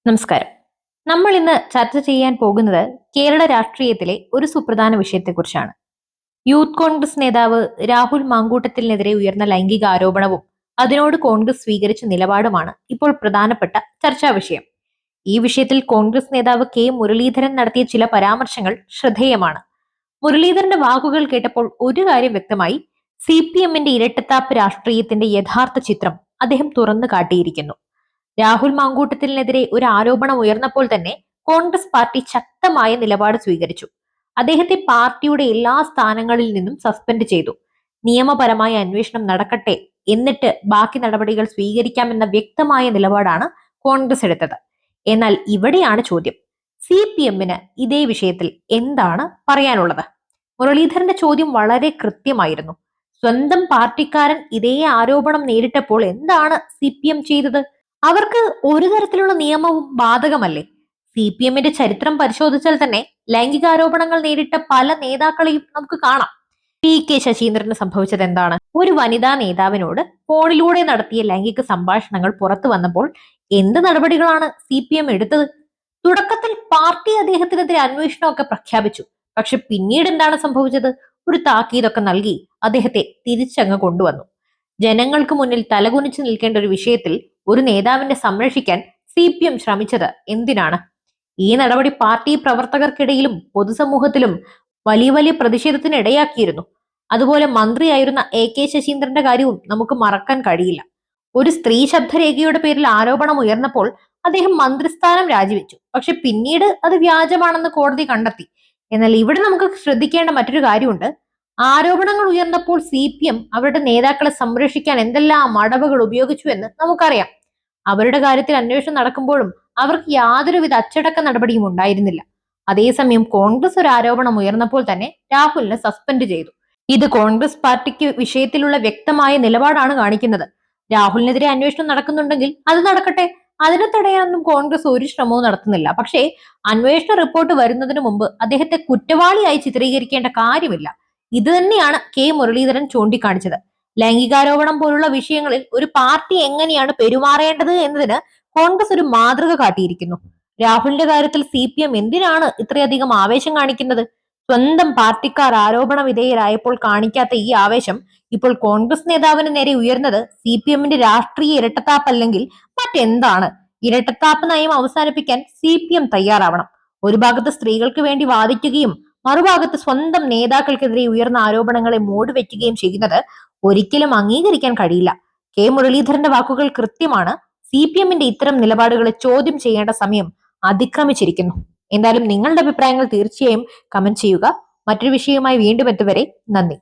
നമസ്കാരം. നമ്മൾ ഇന്ന് ചർച്ച ചെയ്യാൻ പോകുന്നത് കേരള രാഷ്ട്രീയത്തിലെ ഒരു സുപ്രധാന വിഷയത്തെക്കുറിച്ചാണ്. യൂത്ത് കോൺഗ്രസ് നേതാവ് രാഹുൽ മാങ്കൂട്ടത്തിനെതിരെ ഉയർന്ന ലൈംഗിക ആരോപണവും അതിനോട് കോൺഗ്രസ് സ്വീകരിച്ച നിലപാടുമാണ് ഇപ്പോൾ പ്രധാനപ്പെട്ട ചർച്ചാ വിഷയം. ഈ വിഷയത്തിൽ കോൺഗ്രസ് നേതാവ് കെ മുരളീധരൻ നടത്തിയ ചില പരാമർശങ്ങൾ ശ്രദ്ധേയമാണ്. മുരളീധരന്റെ വാക്കുകൾ കേട്ടപ്പോൾ ഒരു കാര്യം വ്യക്തമായി: CPM-ന്റെ ഇരട്ടത്താപ്പ് രാഷ്ട്രീയത്തിന്റെ യഥാർത്ഥ ചിത്രം അദ്ദേഹം തുറന്നു കാട്ടിയിരിക്കുന്നു. രാഹുൽ മാങ്കൂട്ടത്തിനെതിരെ ഒരു ആരോപണം ഉയർന്നപ്പോൾ തന്നെ കോൺഗ്രസ് പാർട്ടി ശക്തമായ നിലപാട് സ്വീകരിച്ചു. അദ്ദേഹത്തെ പാർട്ടിയുടെ എല്ലാ സ്ഥാനങ്ങളിൽ നിന്നും സസ്പെൻഡ് ചെയ്തു. നിയമപരമായ അന്വേഷണം നടക്കട്ടെ, എന്നിട്ട് ബാക്കി നടപടികൾ സ്വീകരിക്കാമെന്ന വ്യക്തമായ നിലപാടാണ് കോൺഗ്രസ് എടുത്തത്. എന്നാൽ ഇവിടെയാണ് ചോദ്യം: CPM-ന് ഇതേ വിഷയത്തിൽ എന്താണ് പറയാനുള്ളത്? മുരളീധരന്റെ ചോദ്യം വളരെ കൃത്യമായിരുന്നു. സ്വന്തം പാർട്ടിക്കാരൻ ഇതേ ആരോപണം നേരിട്ടപ്പോൾ എന്താണ് CPM ചെയ്തത്? അവർക്ക് ഒരു തരത്തിലുള്ള നിയമവും ബാധകമല്ലേ? CPM-ന്റെ ചരിത്രം പരിശോധിച്ചാൽ തന്നെ ലൈംഗികാരോപണങ്ങൾ നേരിട്ട പല നേതാക്കളെയും നമുക്ക് കാണാം. PK ശശീന്ദ്രന് സംഭവിച്ചത് എന്താണ്? ഒരു വനിതാ നേതാവിനോട് ഫോണിലൂടെ നടത്തിയ ലൈംഗിക സംഭാഷണങ്ങൾ പുറത്തു വന്നപ്പോൾ എന്ത് നടപടികളാണ് CPM എടുത്തത്? തുടക്കത്തിൽ പാർട്ടി അദ്ദേഹത്തിനെതിരെ അന്വേഷണമൊക്കെ പ്രഖ്യാപിച്ചു. പക്ഷെ പിന്നീട് എന്താണ് സംഭവിച്ചത്? ഒരു താക്കീതൊക്കെ നൽകി അദ്ദേഹത്തെ തിരിച്ചങ്ങ് കൊണ്ടുവന്നു. ജനങ്ങൾക്ക് മുന്നിൽ തലകുനിച്ചു നിൽക്കേണ്ട ഒരു വിഷയത്തിൽ ഒരു നേതാവിനെ സംരക്ഷിക്കാൻ CPM ശ്രമിച്ചത് എന്തിനാണ്? ഈ നടപടി പാർട്ടി പ്രവർത്തകർക്കിടയിലും പൊതുസമൂഹത്തിലും വലിയ വലിയ പ്രതിഷേധത്തിന് ഇടയാക്കിയിരുന്നു. അതുപോലെ മന്ത്രിയായിരുന്ന AK ശശീന്ദ്രന്റെ കാര്യവും നമുക്ക് മറക്കാൻ കഴിയില്ല. ഒരു സ്ത്രീ ശബ്ദരേഖയുടെ പേരിൽ ആരോപണം ഉയർന്നപ്പോൾ അദ്ദേഹം മന്ത്രിസ്ഥാനം രാജിവെച്ചു. പക്ഷെ പിന്നീട് അത് വ്യാജമാണെന്ന് കോടതി കണ്ടെത്തി. എന്നാൽ ഇവിടെ നമുക്ക് ശ്രദ്ധിക്കേണ്ട മറ്റൊരു കാര്യമുണ്ട്. ആരോപണങ്ങൾ ഉയർന്നപ്പോൾ CPM അവരുടെ നേതാക്കളെ സംരക്ഷിക്കാൻ എന്തെല്ലാം അടവുകൾ ഉപയോഗിച്ചു എന്ന് നമുക്കറിയാം. അവരുടെ കാര്യത്തിൽ അന്വേഷണം നടക്കുമ്പോഴും അവർക്ക് യാതൊരുവിധ അച്ചടക്ക നടപടിയും ഉണ്ടായിരുന്നില്ല. അതേസമയം കോൺഗ്രസ് ഒരു ആരോപണം ഉയർന്നപ്പോൾ തന്നെ രാഹുലിനെ സസ്പെൻഡ് ചെയ്തു. ഇത് കോൺഗ്രസ് പാർട്ടിക്ക് വിഷയത്തിലുള്ള വ്യക്തമായ നിലപാടാണ് കാണിക്കുന്നത്. രാഹുലിനെതിരെ അന്വേഷണം നടക്കുന്നുണ്ടെങ്കിൽ അത് നടക്കട്ടെ, അതിനെ തടയാനൊന്നും കോൺഗ്രസ് ഒരു ശ്രമവും നടത്തുന്നില്ല. പക്ഷേ അന്വേഷണ റിപ്പോർട്ട് വരുന്നതിന് മുമ്പ് അദ്ദേഹത്തെ കുറ്റവാളിയായി ചിത്രീകരിക്കേണ്ട കാര്യമില്ല. ഇത് തന്നെയാണ് കെ മുരളീധരൻ ചൂണ്ടിക്കാണിച്ചത്. ലൈംഗികാരോപണം പോലുള്ള വിഷയങ്ങളിൽ ഒരു പാർട്ടി എങ്ങനെയാണ് പെരുമാറേണ്ടത് എന്നതിന് കോൺഗ്രസ് ഒരു മാതൃക കാട്ടിയിരിക്കുന്നു. രാഹുലിന്റെ കാര്യത്തിൽ CPM എന്തിനാണ് ഇത്രയധികം ആവേശം കാണിക്കുന്നത്? സ്വന്തം പാർട്ടിക്കാർ ആരോപണ വിധേയരായപ്പോൾ കാണിക്കാത്ത ഈ ആവേശം ഇപ്പോൾ കോൺഗ്രസ് നേതാവിന് നേരെ ഉയർന്നത് CPM-ന്റെ രാഷ്ട്രീയ ഇരട്ടത്താപ്പല്ലെങ്കിൽ മറ്റെന്താണ്? ഇരട്ടത്താപ്പ് നയം അവസാനിപ്പിക്കാൻ CPM തയ്യാറാവണം. ഒരു ഭാഗത്ത് സ്ത്രീകൾക്ക് വേണ്ടി വാദിക്കുകയും മറുഭാഗത്ത് സ്വന്തം നേതാക്കൾക്കെതിരെ ഉയർന്ന ആരോപണങ്ങളെ മൂടിവെക്കുകയും ചെയ്യുന്നത് ഒരിക്കലും അംഗീകരിക്കാൻ കഴിയില്ല. കെ മുരളീധരന്റെ വാക്കുകൾ കൃത്യമാണ്. CPM-ന്റെ ഇത്തരം നിലപാടുകളെ ചോദ്യം ചെയ്യേണ്ട സമയം അതിക്രമിച്ചിരിക്കുന്നു. എന്തായാലും നിങ്ങളുടെ അഭിപ്രായങ്ങൾ തീർച്ചയായും കമന്റ് ചെയ്യുക. മറ്റൊരു വിഷയവുമായി വീണ്ടും എത്തുവരെ നന്ദി.